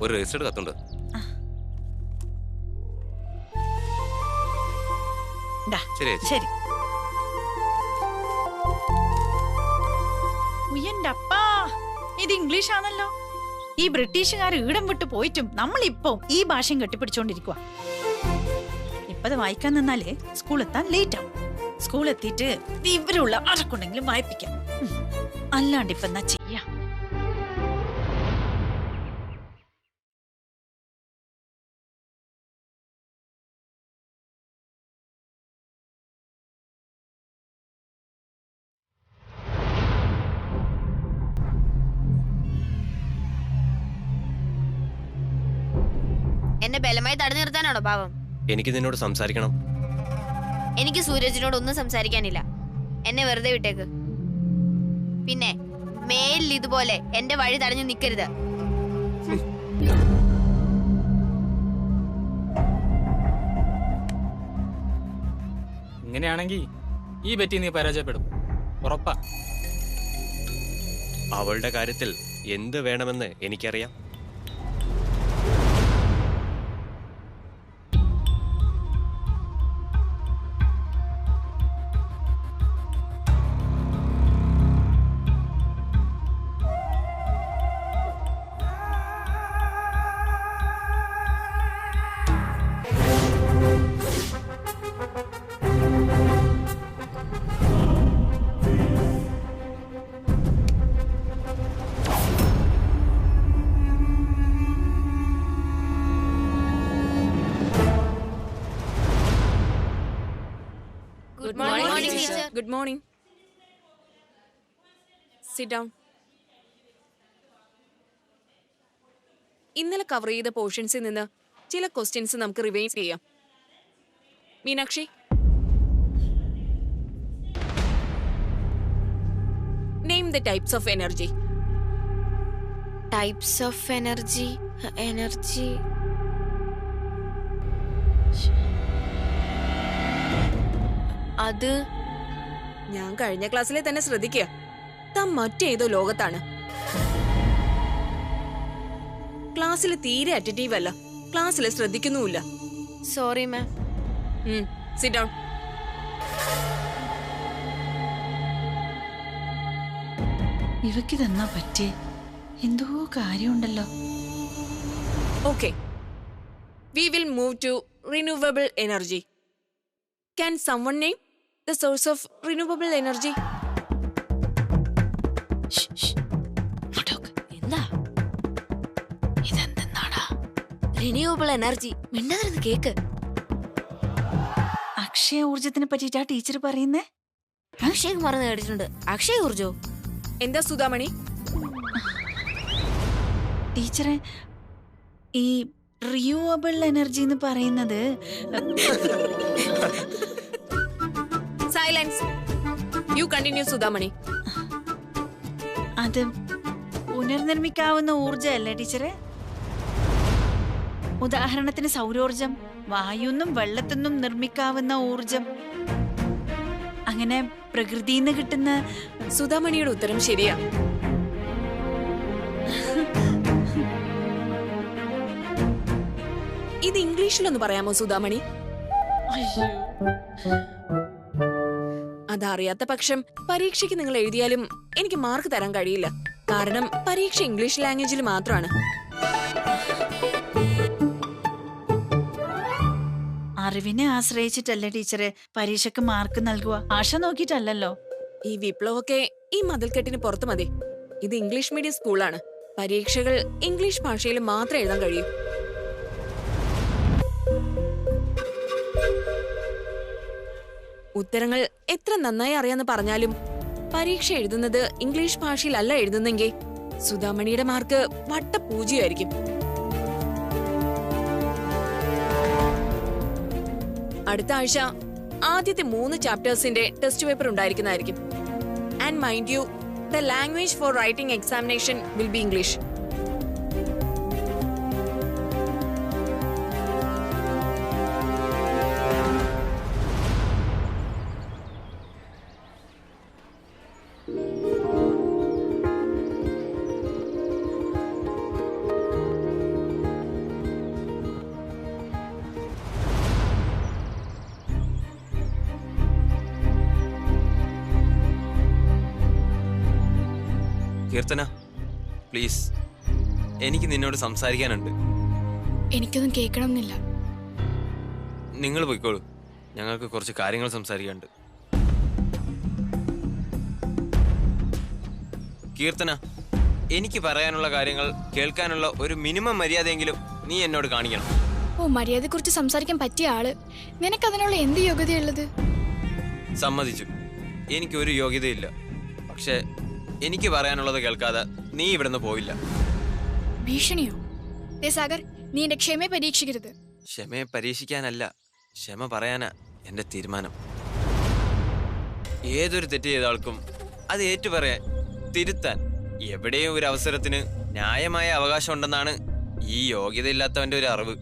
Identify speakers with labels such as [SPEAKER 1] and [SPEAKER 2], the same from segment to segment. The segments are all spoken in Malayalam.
[SPEAKER 1] ഒരു രജിസ്റ്റർഡ് കത്തുണ്ട്. ശരി
[SPEAKER 2] ശരി. ഉയ്യന്റപ്പാ, ഇത് ഇംഗ്ലീഷ് ആണല്ലോ. ഈ ബ്രിട്ടീഷുകാർ ഈടം വിട്ട് പോയിട്ടും നമ്മളിപ്പോ ഈ ഭാഷയും കെട്ടിപ്പിടിച്ചോണ്ടിരിക്കുക. ഇപ്പത് വായിക്കാൻ നിന്നാലേ സ്കൂൾ എത്താൻ ലേറ്റ് ആവും. സ്കൂൾ എത്തിയിട്ട് വിവരമുള്ള ആർക്കുണ്ടെങ്കിലും വായിപ്പിക്കാം. അല്ലാണ്ട് ഇപ്പൊ എന്നാ ചെയ്യാ?
[SPEAKER 3] എന്നെ ബലമായി തടഞ്ഞു നിർത്താനാണോ പാവം?
[SPEAKER 1] എനിക്ക് നിന്നോട് സംസാരിക്കണം.
[SPEAKER 3] എനിക്ക് സൂരജിനോട് ഒന്നും സംസാരിക്കാനില്ല. എന്നെ വെറുതെ വിട്ടേക്ക്. പിന്നെ മേലിൽ ഇതുപോലെ എന്റെ വഴി തടഞ്ഞു നിൽക്കരുത്.
[SPEAKER 4] ഇങ്ങനെയാണെങ്കിൽ ഈ ബെറ്റി നീ പരാജയപ്പെടും, ഉറപ്പാ.
[SPEAKER 1] അവളുടെ കാര്യത്തിൽ എന്ത് വേണമെന്ന് എനിക്കറിയാം.
[SPEAKER 3] Good morning, teacher.
[SPEAKER 5] Good morning. Sit down. ഇന്നലെ കവർ ചെയ്ത പോർഷൻസിൽ നിന്ന് ചില ക്വസ്റ്റ്യൻസ് നമുക്ക് റിവൈസ് ചെയ്യാം. Meenakshi, name the types of energy.
[SPEAKER 3] Types of energy. അത്
[SPEAKER 5] ഞാൻ കഴിഞ്ഞ ക്ലാസ്സിലെ തന്നെ ശ്രദ്ധിക്കുക. താൻ മറ്റേതോ ലോകത്താണ്. ക്ലാസ്സിൽ തീരെ അറ്റൻറ്റീവ് അല്ല, ക്ലാസ്സിൽ ശ്രദ്ധിക്കുന്നുമില്ല.
[SPEAKER 3] Sorry ma'am.
[SPEAKER 5] Sit down.
[SPEAKER 2] ഇവക്കിതെന്നാ പറ്റേ? എന്തോ കാര്യമുണ്ടല്ലോ.
[SPEAKER 5] Okay. We will move to renewable energy. Can someone name the source of renewable energy?
[SPEAKER 3] എന്താ ഇതെന്താടാ? Renewable energy. മിണ്ടാതിരുന്ന് കേക്ക്.
[SPEAKER 2] അക്ഷയ ഊർജത്തിനെ പറ്റിയിട്ടാ ടീച്ചർ പറയുന്നേ.
[SPEAKER 3] അക്ഷയ് കുമാർ കേട്ടിട്ടുണ്ട്. അക്ഷയ് ഊർജോ?
[SPEAKER 5] എന്താ സുധാമണി?
[SPEAKER 2] ടീച്ചറെ, ഈ റിന്യൂവബിൾ എനർജി എന്ന് പറയുന്നത്
[SPEAKER 5] സൈലൻസ്. You continue Sudhamani.
[SPEAKER 2] അത് പുനർനിർമ്മിക്കാവുന്ന ഊർജമല്ലേ ടീച്ചറെ? ഉദാഹരണത്തിന് സൗരോർജം, വായുന്നും വെള്ളത്തിന്നും നിർമ്മിക്കാവുന്ന ഊർജം. അങ്ങനെ പ്രകൃതിന്ന് കിട്ടുന്ന.
[SPEAKER 5] സുധാമണിയുടെ ഉത്തരം ശരിയാ. ഇത് ഇംഗ്ലീഷിലൊന്ന് പറയാമോ സുധാമണി? അതറിയാത്ത പക്ഷം പരീക്ഷയ്ക്ക് നിങ്ങൾ എഴുതിയാലും എനിക്ക് മാർക്ക് തരാൻ കഴിയില്ല. കാരണം പരീക്ഷ ഇംഗ്ലീഷ് ലാംഗ്വേജിൽ മാത്രമാണ്.
[SPEAKER 2] അറിവിനെ ആശ്രയിച്ചിട്ടല്ലേ ടീച്ചറെ പരീക്ഷയ്ക്ക് മാർക്ക് നൽകുക? ആശ നോക്കിയിട്ടല്ലല്ലോ.
[SPEAKER 5] ഈ വിപ്ലവമൊക്കെ ഈ മതിൽക്കെട്ടിന് പുറത്ത് മതി. ഇത് ഇംഗ്ലീഷ് മീഡിയം സ്കൂളാണ്. പരീക്ഷകൾ ഇംഗ്ലീഷ് ഭാഷയിൽ മാത്രം എഴുതാൻ കഴിയും. ഉത്തരങ്ങൾ എത്ര നന്നായി അറിയാന്ന് പറഞ്ഞാലും പരീക്ഷ എഴുതുന്നത് ഇംഗ്ലീഷ് ഭാഷയിലല്ല എഴുതുന്നെങ്കിൽ സുധാമണിയുടെ മാർക്ക് വട്ടപൂജ്യമായിരിക്കും. അടുത്ത ആഴ്ച ആദ്യത്തെ 3 ചാപ്റ്റേഴ്സിന്റെ ടെസ്റ്റ് പേപ്പർ ഉണ്ടായിരിക്കുന്നതായിരിക്കും. And mind you, the language for writing examination will be English.
[SPEAKER 6] Keerthana please, എനിക്ക് നിന്നോട് സംസാരിക്കാനുണ്ട്.
[SPEAKER 7] എനിക്കൊന്നും കേൾക്കണം എന്നില്ല.
[SPEAKER 6] നിങ്ങൾ പോയിക്കോളൂ, ഞങ്ങൾക്ക് കുറച്ച് കാര്യങ്ങൾ സംസാരിക്കാനുണ്ട്. കീർത്തന, എനിക്ക് പറയാനുള്ള കാര്യങ്ങൾ കേൾക്കാനുള്ള ഒരു മിനിമം മര്യാദയെങ്കിലും നീ എന്നോട് കാണിക്കണം.
[SPEAKER 7] ഓ, മര്യാദയെക്കുറിച്ച് സംസാരിക്കാൻ പറ്റിയ ആള്. നിനക്കതിനുള്ള എന്ത് യോഗ്യതയുള്ളത്?
[SPEAKER 6] സമ്മതിച്ചു, എനിക്കൊരു യോഗ്യതയില്ല. പക്ഷെ എനിക്ക് പറയാനുള്ളത് കേൾക്കാതെ നീ ഇവിടുന്ന് പോയില്ല.
[SPEAKER 7] ഭീഷണിയോ? ദേ സാഗർ, നീ എന്റെ ക്ഷമയെ പരീക്ഷിക്കരുത്.
[SPEAKER 6] ക്ഷമയെ പരീക്ഷിക്കാനല്ല, ക്ഷമ പറയാനാ എന്റെ തീരുമാനം. ഏതൊരു തെറ്റ് ചെയ്ത ആൾക്കും അത് ഏറ്റുപറയാൻ, തിരുത്താൻ എവിടെയും ഒരു അവസരത്തിന് ന്യായമായ അവകാശം ഉണ്ടെന്നാണ് ഈ യോഗ്യതയില്ലാത്തവന്റെ ഒരു അറിവ്.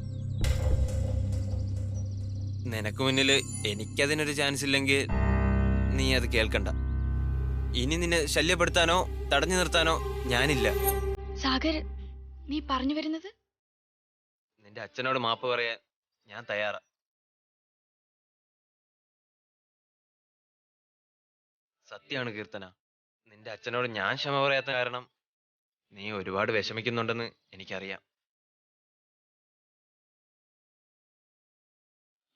[SPEAKER 6] നിനക്ക് മുന്നിൽ എനിക്കതിനൊരു ചാൻസ് ഇല്ലെങ്കിൽ നീ അത് കേൾക്കണ്ട. ഇനി നിന്നെ ശല്യപ്പെടുത്താനോ തടഞ്ഞു നിർത്താനോ ഞാനില്ല.
[SPEAKER 7] സാഗർ, നീ പറഞ്ഞു വരുന്നത്?
[SPEAKER 6] നിന്റെ അച്ഛനോട് മാപ്പ് പറയാൻ ഞാൻ തയ്യാറാ. സത്യമാണ് കീർത്തന, നിന്റെ അച്ഛനോട് ഞാൻ ക്ഷമ പറയാത്ത കാരണം നീ ഒരുപാട് വിഷമിക്കുന്നുണ്ടെന്ന് എനിക്കറിയാം.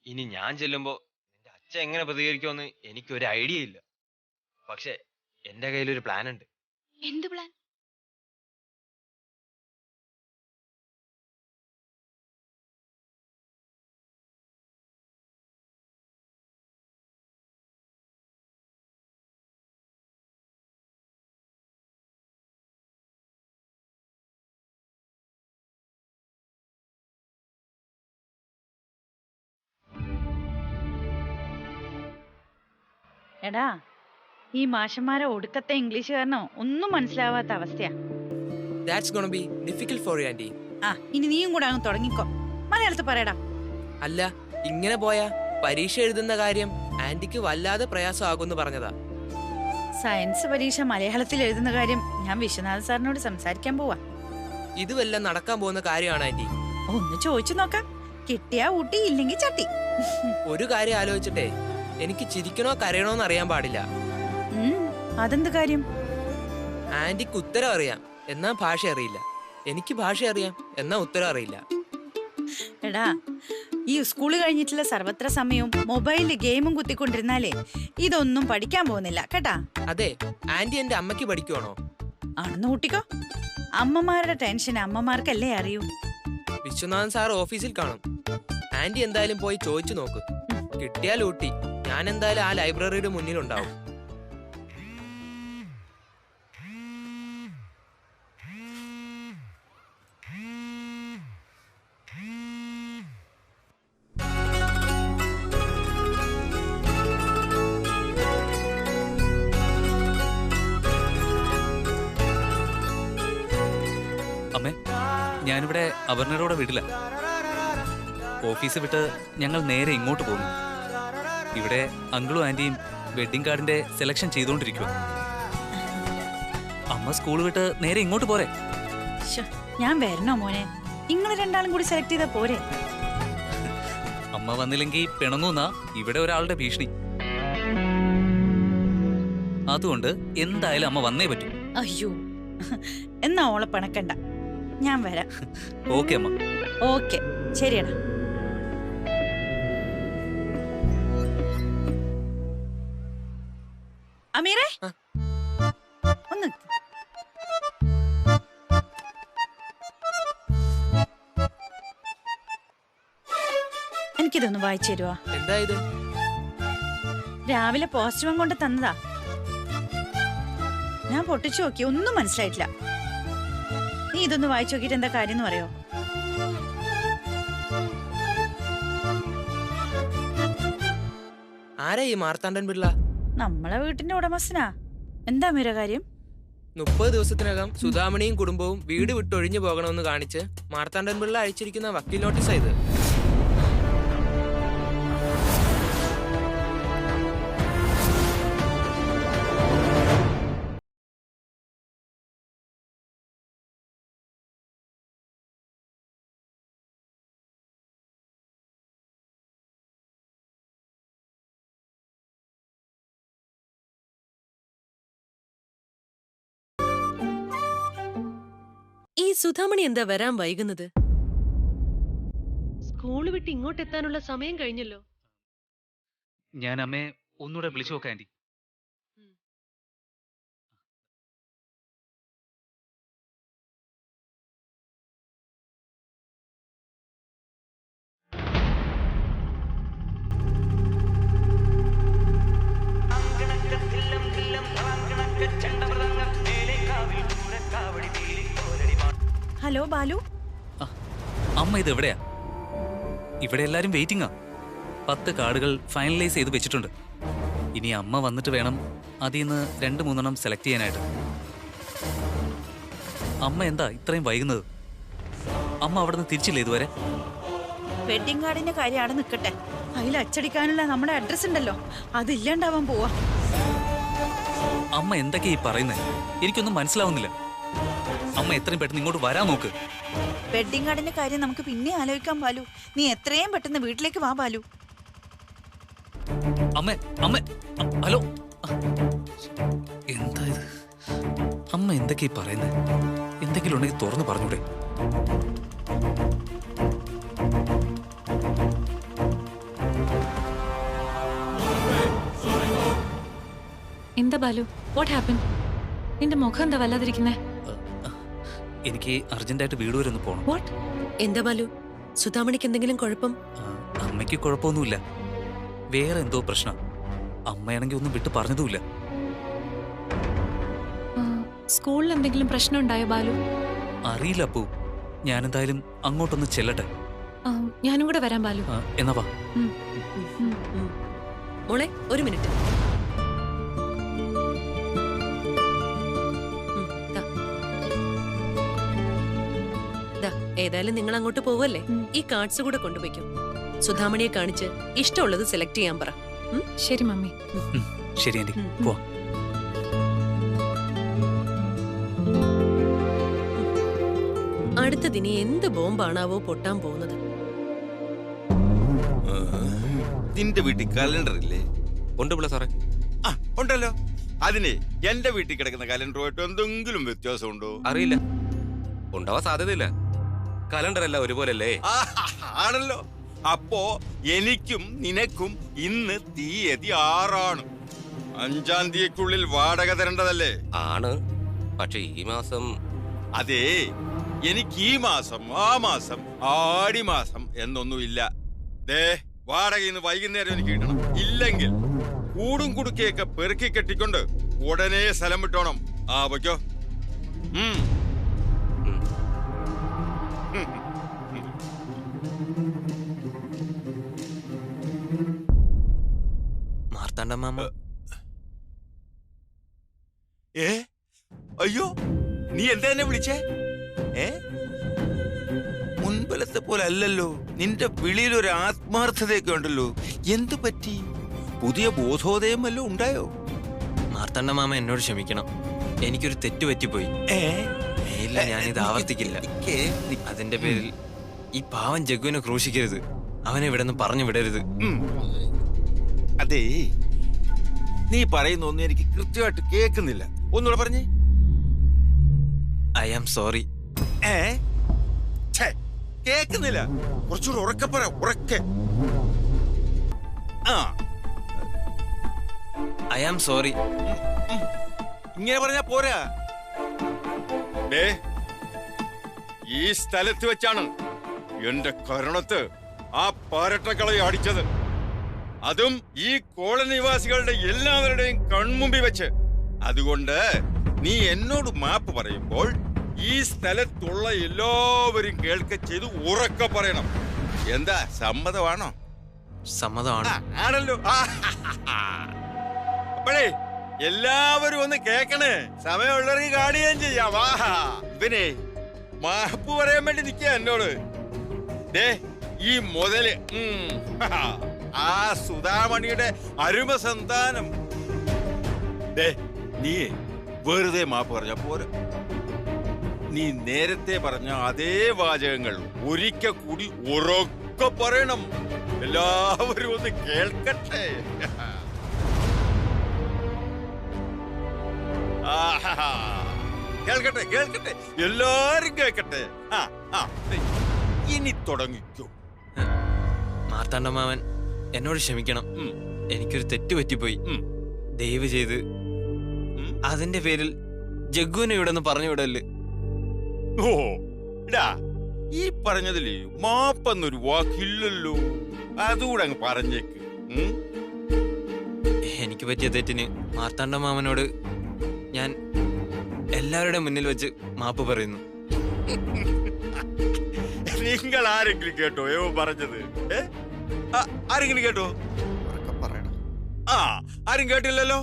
[SPEAKER 6] ഇനി ഞാൻ ചെല്ലുമ്പോ നിന്റെ അച്ഛൻ എങ്ങനെ പ്രതികരിക്കുമെന്ന് എനിക്കൊരു ഐഡിയ ഇല്ല. പക്ഷെ എന്റെ കയ്യിലൊരു പ്ലാൻ ഉണ്ട്.
[SPEAKER 7] എന്ത് പ്ലാൻ?
[SPEAKER 2] എടാ, ഈ മാഷന്മാരെ ഒടുക്കത്തെ ഇംഗ്ലീഷ് കാരണം ഒന്നും മനസ്സിലാവാത്ത അവസ്ഥയാ.
[SPEAKER 8] That's gonna be difficult for you, aunty.
[SPEAKER 2] ആ, ഇനി നീയും കൂടെ അങ്ങ് തുടങ്ങിക്കോ. മലയാളത്തിൽ പറയടാ.
[SPEAKER 8] അല്ല, ഇങ്ങനെ പോയാ പരീക്ഷ എഴുതുന്ന കാര്യം ആന്റിക്ക് വല്ലാതെ പ്രയാസമാകുമെന്ന് പറഞ്ഞതാ.
[SPEAKER 2] സയൻസ് പരീക്ഷ മലയാളത്തിൽ എഴുതുന്ന കാര്യം ഞാൻ വിശ്വനാഥ് സാറിനോട് സംസാരിക്കാൻ പോവാ.
[SPEAKER 8] ഇത് വല്ലതും നടക്കാൻ പോകുന്ന കാര്യമാണ് ആന്റി.
[SPEAKER 2] ഒന്ന് ചോദിച്ചു നോക്കാം. കിട്ടിയാ ഊട്ടി, ഇല്ലെങ്കിൽ ചട്ടി.
[SPEAKER 8] ഒരു കാര്യം ആലോചിച്ചിട്ടേ, എനിക്ക് ചിരിക്കണോ കരയണോന്ന് അറിയാൻ പാടില്ല.
[SPEAKER 2] അതെന്ത് കാര്യം?
[SPEAKER 8] ആന്റിക്ക് ഉത്തരം അറിയാം, എന്നാ ഭാഷ അറിയില്ല. എനിക്ക് ഭാഷ അറിയാം, എന്നാ ഉത്തരം അറിയില്ല.
[SPEAKER 2] എടാ, ഈ സ്കൂള് കഴിഞ്ഞിട്ടുള്ള സർവത്ര സമയവും മൊബൈലിൽ ഗെയിമും കുത്തിക്കൊണ്ടിരുന്നാലേ ഇതൊന്നും പഠിക്കാൻ പോകുന്നില്ല കേട്ടാ.
[SPEAKER 8] അതെ, ആന്റി എന്റെ അമ്മയ്ക്ക് പഠിക്കുവാണോ?
[SPEAKER 2] ആണെന്ന് കൂട്ടിക്കോ. അമ്മമാരുടെ ടെൻഷൻ അമ്മമാർക്കല്ലേ അറിയൂ.
[SPEAKER 8] വിശ്വനാഥൻ സാർ ഓഫീസിൽ കാണും. ആന്റി എന്തായാലും പോയി ചോദിച്ചു നോക്ക്. കിട്ടിയാൽ ഊട്ടി. ഞാൻ എന്തായാലും ആ ലൈബ്രറിയുടെ മുന്നിലുണ്ടാവും.
[SPEAKER 4] അമ്മേ, ഞാനിവിടെ അപർണയുടെ വീട്ടില. ഓഫീസ് വിട്ട് ഞങ്ങൾ നേരെ ഇങ്ങോട്ട് പോകുന്നു. ഇവിടെ അങ്കിളും ആന്റിയും വെഡിങ് കാർഡിന്റെ സെലക്ഷൻ ചെയ്തുകൊണ്ടിരിക്കുക. അമ്മ സ്കൂൾ വിട്ട് നേരെ ഇങ്ങോട്ട് പോരെ?
[SPEAKER 2] ഞാൻ വരണോ മോനെ? നിങ്ങൾ രണ്ടാളും കൂടി സെലക്ട് ചെയ്താ പോരെ?
[SPEAKER 4] അമ്മ വന്നില്ലെങ്കിൽ പിണങ്ങുന്ന ഇവിടെ ഒരാളുടെ ഭീഷണി. അതുകൊണ്ട് എന്തായാലും അമ്മ വന്നേ പറ്റൂ.
[SPEAKER 2] അയ്യോ, എന്നാ ഓളെ പണക്കണ്ട, ഞാൻ വരാം.
[SPEAKER 4] ഓക്കെ അമ്മ.
[SPEAKER 2] ഓക്കെ, ശരിയടാ. അമീറേ, ഒന്ന് എനിക്കിതൊന്ന് വായിച്ചു തരുവാ?
[SPEAKER 8] എന്താ ഇത്?
[SPEAKER 2] രാവിലെ പോസ്റ്റ്മാൻ കൊണ്ട് തന്നതാ. ഞാൻ പൊട്ടിച്ചു നോക്കി, ഒന്നും മനസ്സിലായിട്ടില്ല. നീ ഇതൊന്ന് വായിച്ചു നോക്കിട്ട് എന്താ കാര്യം എന്ന് പറയോ?
[SPEAKER 8] ആരാ ഈ മാർത്താണ്ഡൻ പിള്ള?
[SPEAKER 2] നമ്മളെ വീട്ടിന്റെ ഉടമസ്ഥനാ. എന്താ മീര കാര്യം?
[SPEAKER 8] 30 ദിവസത്തിനകം സുധാമണിയും കുടുംബവും വീട് വിട്ടൊഴിഞ്ഞു പോകണമെന്ന് കാണിച്ച് മാർത്താണ്ഡൻ പിള്ള അയച്ചിരിക്കുന്ന വക്കീൽ നോട്ടീസാ ഇത്.
[SPEAKER 9] സുധാമണി എന്താ വരാൻ വൈകുന്നത്?
[SPEAKER 10] സ്കൂള് വിട്ട് ഇങ്ങോട്ട് എത്താനുള്ള സമയം കഴിഞ്ഞല്ലോ.
[SPEAKER 4] ഞാൻ അമ്മയെ ഒന്നുകൂടെ വിളിച്ചു നോക്കാം ആന്റി.
[SPEAKER 2] ഹലോ ബാലു.
[SPEAKER 4] അമ്മ ഇത് എവിടെയാ? ഇവിടെ എല്ലാരും വെയിറ്റിംഗാ. 10 കാർഡുകൾ ഫൈനലൈസ് ചെയ്ത് വെച്ചിട്ടുണ്ട്. ഇനി അമ്മ വന്നിട്ട് വേണം അതിൽ നിന്ന് 2-3 സെലക്ട് ചെയ്യാനായിട്ട്. അമ്മ എന്താ ഇത്രയും വൈകുന്നത്? അമ്മ അവിടെ നിന്ന് തിരിച്ചില്ലേ ഇതുവരെ?
[SPEAKER 2] വെഡിങ് കാർഡിന്റെ കാര്യം അവിടെ നിൽക്കട്ടെ, അതിൽ അച്ചടിക്കാനുള്ള നമ്മുടെ അഡ്രസ് ഉണ്ടല്ലോ, അതില്ലാണ്ടാവാൻ പോവാ.
[SPEAKER 4] അമ്മ എന്തൊക്കെയാ ഈ പറയുന്നത്? എനിക്കൊന്നും മനസ്സിലാവുന്നില്ല. അമ്മ എത്രയും പെട്ടെന്ന് ഇങ്ങോട്ട് വരാൻ നോക്ക്.
[SPEAKER 2] വെഡിങ് കാർഡിന്റെ കാര്യം നമുക്ക് പിന്നെ ആലോചിക്കാം ബാലു. നീ എത്രയും പെട്ടെന്ന് വീട്ടിലേക്ക് വാ ബാലു.
[SPEAKER 4] അമ്മ അമ്മ ഹലോ, എന്താ ഇത്? അമ്മ എന്തൊക്കെയാ പറയുന്നത്? എന്തെങ്കിലും ഉണ്ടെങ്കിൽ തുറന്നു പറഞ്ഞൂടെ?
[SPEAKER 10] എന്താ ബാലു, വാട്ട് ഹാപ്പൻ? നിന്റെ മുഖം എന്താ വല്ലാതിരിക്കുന്നേ?
[SPEAKER 4] എനിക്ക് അർജന്റായിട്ട് വീട് വരെ ഒന്ന് പോകണം.
[SPEAKER 10] വാട്ട്?
[SPEAKER 9] എന്താ ബാലു, സുധാമണിക്ക് എന്തെങ്കിലും കുഴപ്പം?
[SPEAKER 4] അമ്മയ്ക്ക് കുഴപ്പമൊന്നുമില്ല, വേറെ എന്തോ പ്രശ്നം. അമ്മയാണെങ്കിൽ ഒന്നും വിട്ട് പറഞ്ഞതുമില്ല.
[SPEAKER 10] സ്കൂളിൽ എന്തെങ്കിലും പ്രശ്നം ഉണ്ടായോ ബാലു?
[SPEAKER 4] അറിയില്ല അപ്പു. ഞാനെന്തായാലും അങ്ങോട്ടൊന്ന് ചെല്ലട്ടെ.
[SPEAKER 10] ഞാനും കൂടെ വരാം ബാലു.
[SPEAKER 4] എന്നാ വാ.
[SPEAKER 9] മോളെ ഒരു മിനിറ്റ്. ഏതായാലും നിങ്ങൾ അങ്ങോട്ട് പോവല്ലേ, ഈ കാർഡ്സ് കൂടെ കൊണ്ടുപോയിക്കും. സുധാമണിയെ കാണിച്ച് ഇഷ്ടമുള്ളത് സെലക്ട് ചെയ്യാൻ പറ.
[SPEAKER 10] ശരി മമ്മി.
[SPEAKER 4] ശരി ആന്റി, പോവാ.
[SPEAKER 9] അടുത്തതിനി എന്ത് ബോംബാണാവോ പൊട്ടാൻ പോകുന്നത്?
[SPEAKER 11] നിന്റെ വീട്ടിൽ കലണ്ടർ ഇല്ലേ?
[SPEAKER 1] ഉണ്ട് പിള്ള സാറേ.
[SPEAKER 11] ആ ഉണ്ടല്ലോ. അതിന് എന്റെ വീട്ടിൽ കിടക്കുന്ന കലണ്ടറുമായിട്ട് എന്തെങ്കിലും വ്യത്യാസമുണ്ടോ?
[SPEAKER 1] അറിയില്ല, ഉണ്ടാവാൻ സാധ്യതയില്ല. കലണ്ടർ എല്ലാം ഒരുപോലല്ലേ?
[SPEAKER 11] ആണല്ലോ. അപ്പോ എനിക്കും നിനക്കും ഇന്ന് തീയതി 6 5-ാം തീയതിക്കുള്ളിൽ വാടക തരേണ്ടതല്ലേ?
[SPEAKER 1] ആണ്, പക്ഷെ ഈ മാസം.
[SPEAKER 11] അതേ, എനിക്ക് ഈ മാസം, ആ മാസം, ആടി മാസം എന്നൊന്നുമില്ല. ദേ, വാടക ഇന്ന് വൈകുന്നേരം എനിക്ക് കിട്ടണം. ഇല്ലെങ്കിൽ കൂടും കുടുക്കയൊക്കെ പെറുക്കി കെട്ടിക്കൊണ്ട് ഉടനെ സ്ഥലം വിട്ടോണം. ആ വയ്ക്കോ.
[SPEAKER 6] മാർത്താണ്ഡ മാമ.
[SPEAKER 11] അയ്യോ, നീ എന്താ എന്നെ വിളിച്ചേ? മുൻപലത്തെ പോലെ അല്ലല്ലോ. നിന്റെ വിളിയിൽ ഒരു ആത്മാർത്ഥതയൊക്കെ ഉണ്ടല്ലോ. എന്തു പറ്റി? പുതിയ ബോധോദയം വല്ലതും ഉണ്ടായോ?
[SPEAKER 6] മാർത്താണ്ഡ മാമ എന്നോട് ക്ഷമിക്കണം, എനിക്കൊരു തെറ്റ് പറ്റിപ്പോയി. ഇല്ല, ഞാനിത് ആവർത്തിക്കില്ല. അതിന്റെ പേരിൽ ഈ പാവം ജഗ്ഗുവിനെ ക്രൂശിക്കരുത്. അവനെ ഇവിടെ നിന്ന് പറഞ്ഞു വിടരുത്.
[SPEAKER 11] അതേ, നീ പറയുന്നൊന്നും എനിക്ക് കൃത്യമായിട്ട് കേൾക്കുന്നില്ല. ഒന്നുകൂടെ പറഞ്ഞേ.
[SPEAKER 6] I am sorry.
[SPEAKER 11] കേൾക്കുന്നില്ല, കുറച്ചുകൂടെ ഉറക്കെ പറ. ഉറക്കെ.
[SPEAKER 6] I am sorry.
[SPEAKER 11] ഇങ്ങനെ പറഞ്ഞാ പോരാ. ഈ സ്ഥലത്ത് വെച്ചാണ് എന്റെ കരണത്ത് ആ പാരട്ടക്കളയെ അടിച്ചത്. അതും ഈ കോളനി നിവാസികളുടെ എല്ലാവരുടെയും കൺമുമ്പിൽ വെച്ച്. അതുകൊണ്ട് നീ എന്നോട് മാപ്പ് പറയുമ്പോൾ ഈ സ്ഥലത്തുള്ള എല്ലാവരും കേൾക്ക ചെയ്ത് ഉറക്കെ പറയണം. എന്താ, സമ്മതമാണോ?
[SPEAKER 6] സമ്മതമാണ്.
[SPEAKER 11] ആണല്ലോ. അപ്പോഴേ എല്ലാവരും ഒന്ന് കേക്കണേ. സമയമുള്ളവർക്ക് കാണുകയും ചെയ്യാം. പിന്നെ മാപ്പ് പറയാൻ വേണ്ടി നിൽക്കുക എന്നോട്. ഈ മുതല് ആ സുധാമണിയുടെ അരുമ സന്താനം. നീ വെറുതെ മാപ്പ് പറഞ്ഞ പോരാ. നീ നേരത്തെ പറഞ്ഞ അതേ വാചകങ്ങൾ ഒരിക്കൽ കൂടി ഉറക്കെ പറയണം. എല്ലാവരും ഒന്ന് കേൾക്കട്ടെ. കേൾക്കട്ടെ കേൾക്കട്ടെ, എല്ലാരും കേൾക്കട്ടെ. ആ ആ ദേ, ഇനി തുടങ്ങിക്കോ.
[SPEAKER 6] മാർത്താണ്ഡമാമൻ എന്നോട് ക്ഷമിക്കണം. എനിക്കൊരു തെറ്റ് പറ്റിപ്പോയി. ദയവ് ചെയ്ത് അതിന്റെ പേരിൽ ജഗ്ഗുവിനെ ഇവിടെ നിന്ന് പറഞ്ഞു വിടല്ലേ.
[SPEAKER 11] ഓ ഇടാ, ഈ പറഞ്ഞതില് മാപ്പെന്നൊരു വാക്കില്ലല്ലോ, അതുകൂടെ അങ്ങ് പറഞ്ഞേക്ക്.
[SPEAKER 6] എനിക്ക് പറ്റിയ തെറ്റിന് മാർത്താണ്ഡമാമനോട് ഞാൻ എല്ലാവരുടെ മുന്നിൽ വെച്ച് മാപ്പ് പറയുന്നു.
[SPEAKER 11] നിങ്ങൾ ആരെങ്കിലും കേട്ടോ ഏവോ പറഞ്ഞത്? ആരെങ്കിലും കേട്ടോ? ആ, ആരും കേട്ടില്ലല്ലോ.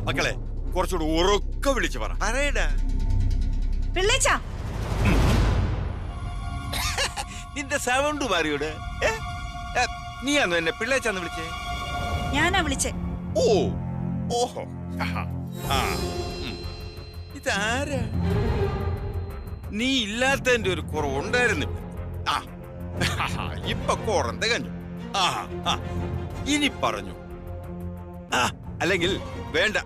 [SPEAKER 11] മക്കളെ, കുറച്ചുകൂടി ഉറക്കെ വിളിച്ചു പറ. പറയടാ
[SPEAKER 2] പിള്ളേച്ചാ,
[SPEAKER 11] നിന്റെ സൗണ്ട് മാറിയോട്. നീയാണോ എന്നെ പിള്ളേച്ചാന്ന് വിളിച്ചേ?
[SPEAKER 2] ഞാനാ വിളിച്ചേ.
[SPEAKER 11] ഓ ഓഹോ, ഇതാരാ? നീ ഇല്ലാത്തതിന്റെ ഒരു കുറവുണ്ടായിരുന്നു. ആ ഇപ്പൊ കുറം തികഞ്ഞു. ഇനി പറഞ്ഞു. അല്ലെങ്കിൽ വേണ്ട.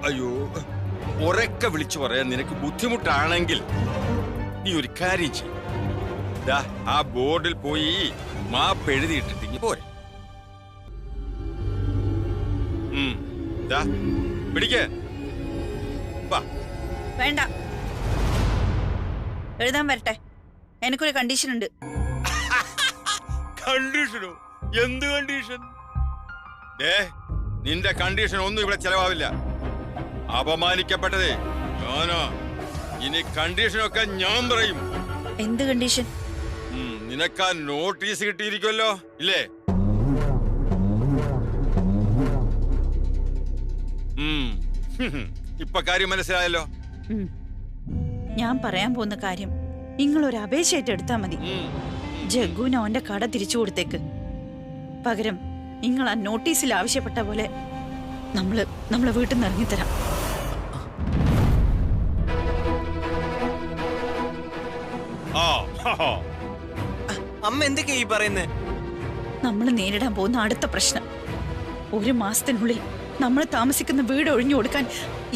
[SPEAKER 11] അയ്യോ, ഉറക്കെ വിളിച്ചു പറയാൻ നിനക്ക് ബുദ്ധിമുട്ടാണെങ്കിൽ നീ ഒരു കാര്യം ചെയ്യും. ആ ബോർഡിൽ പോയി മാപ്പ് എഴുതിയിട്ടിട്ടെങ്കിൽ പോരെ. പിടിക്കേ.
[SPEAKER 2] വേണ്ട, എഴുതാൻ വരട്ടെ. എനിക്കൊരു കണ്ടീഷൻ ഉണ്ട്.
[SPEAKER 11] കണ്ടീഷനോ? എന്ത് കണ്ടീഷൻ? നിന്റെ കണ്ടീഷൻ ഒന്നും ഇവിടെ ചെലവാവില്ല. അപമാനിക്കപ്പെട്ടതേ ഞാനാ. ഇനി കണ്ടീഷനൊക്കെ ഞാൻ പറയും.
[SPEAKER 2] എന്ത് കണ്ടീഷൻ?
[SPEAKER 11] നിനക്കാ നോട്ടീസ് കിട്ടിയിരിക്കുമല്ലോ ഇല്ലേ? ഇപ്പൊ കാര്യം മനസ്സിലായല്ലോ.
[SPEAKER 2] ഞാൻ പറയാൻ പോകുന്ന കാര്യം നിങ്ങൾ ഒരു അപേക്ഷയായിട്ട് എടുത്താ മതി. ജഗ്ഗുവിന് അവന്റെ കട തിരിച്ചു കൊടുത്തേക്ക്. പകരം നിങ്ങൾ ആ നോട്ടീസിൽ ആവശ്യപ്പെട്ട പോലെ നമ്മളെ വീട്ടിൽ നിന്ന് ഇറങ്ങിത്തരാം.
[SPEAKER 6] അമ്മ എന്തൊക്കെയാ ഈ പറയുന്നേ?
[SPEAKER 2] നമ്മൾ നേരിടാൻ പോകുന്ന അടുത്ത പ്രശ്നം, 1 മാസത്തിനുള്ളിൽ നമ്മൾ താമസിക്കുന്ന വീട് ഒഴിഞ്ഞു കൊടുക്കാൻ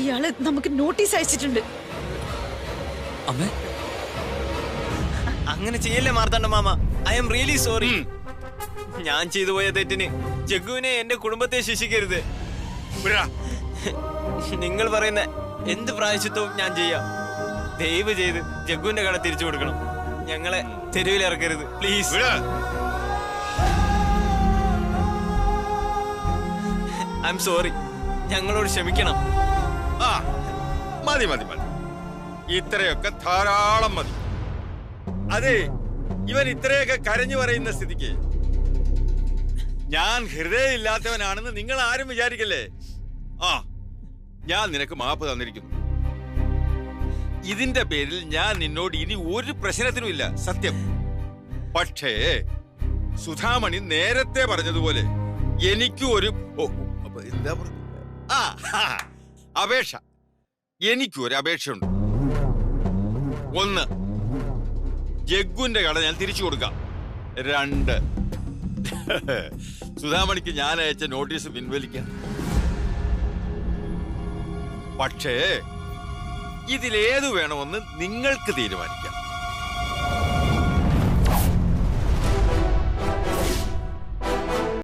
[SPEAKER 2] ഇയാള് നമുക്ക് നോട്ടീസ് അയച്ചിട്ടുണ്ട്.
[SPEAKER 6] അങ്ങനെ ചെയ്യല്ലേ Marthanda mama. I am really sorry. ഞാൻ ചെയ്തു പോയ തെറ്റിന് ജഗ്ഗുവിനെ എന്റെ കുടുംബത്തെ ശിക്ഷിക്കരുത്. നിങ്ങൾ പറയുന്ന എന്ത് പ്രായശ്ചിത്തവും ഞാൻ ചെയ്യാം. ദയവ് ചെയ്ത് ജഗ്ഗുവിന്റെ കട തിരിച്ചു കൊടുക്കണം. ഞങ്ങളെ തെരുവിൽ ഇറക്കരുത് പ്ലീസ്. I am sorry. ഞങ്ങളോട് ക്ഷമിക്കണം.
[SPEAKER 11] മതി മതി മതി, ഇത്രയൊക്കെ ധാരാളം മതി. അതെ, ഇവൻ ഇത്രയൊക്കെ കരഞ്ഞു പറയുന്ന സ്ഥിതിക്ക് ഞാൻ ഹൃദയമില്ലാത്തവനാണെന്ന് നിങ്ങൾ ആരും വിചാരിക്കല്ലേ. ഞാൻ നിനക്ക് മാപ്പ് തന്നിരിക്കുന്നു. ഇതിന്റെ പേരിൽ ഞാൻ നിന്നോട് ഇനി ഒരു പ്രശ്നത്തിനും ഇല്ല, സത്യം. പക്ഷേ സുധാമണി നേരത്തെ പറഞ്ഞതുപോലെ എനിക്കും ഒരു എന്താ അപേക്ഷ. എനിക്കും ഒരു അപേക്ഷയുണ്ട്. 1, ജഗ്ഗുവിന്റെ കട ഞാൻ തിരിച്ചു കൊടുക്കാം. 2, സുധാമണിക്ക് ഞാൻ അയച്ച നോട്ടീസ് പിൻവലിക്കാം. പക്ഷേ ഇതിലേതു വേണമെന്ന് നിങ്ങൾക്ക് തീരുമാനിക്കാം.